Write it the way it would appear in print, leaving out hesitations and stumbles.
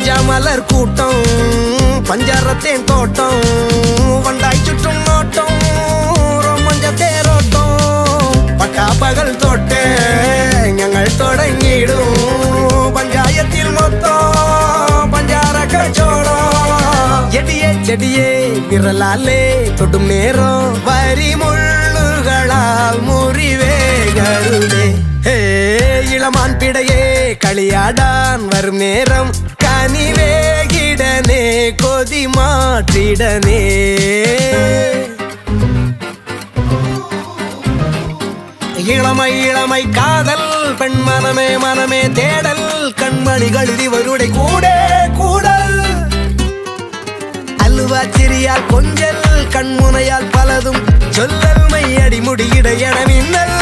பஞ்சாமலர் கூட்டம் பஞ்சாரத்தேன் தோட்டம் வண்டாய் சுற்றும் நோட்டம் ரொமஞ்ச தேரோட்டம் பட்டா பகல் தொட்டே ഞങ്ങൾ தொடங்கிடும் பஞ்சாயத்தில் மொத்தம் பஞ்சார கச்சோடம் செடியே செடியே விரலாலே தொடும் நேரம் வரி முள்ளுகளால் முறிவேகருதே இளமான் பிடையே களியாடான் வரும் நேரம் கனிவேகிடனே கொதி மாற்றிடனே இளமை இளமை காதல் பெண் மனமே மனமே தேடல் கண்மணிகள் இதுவருடைய கூட கூடல் அல்வாச்சிரியால் கொஞ்சல் கண்முனையால் பலதும் சொல்லல் மையடி முடியிட என மின்னல்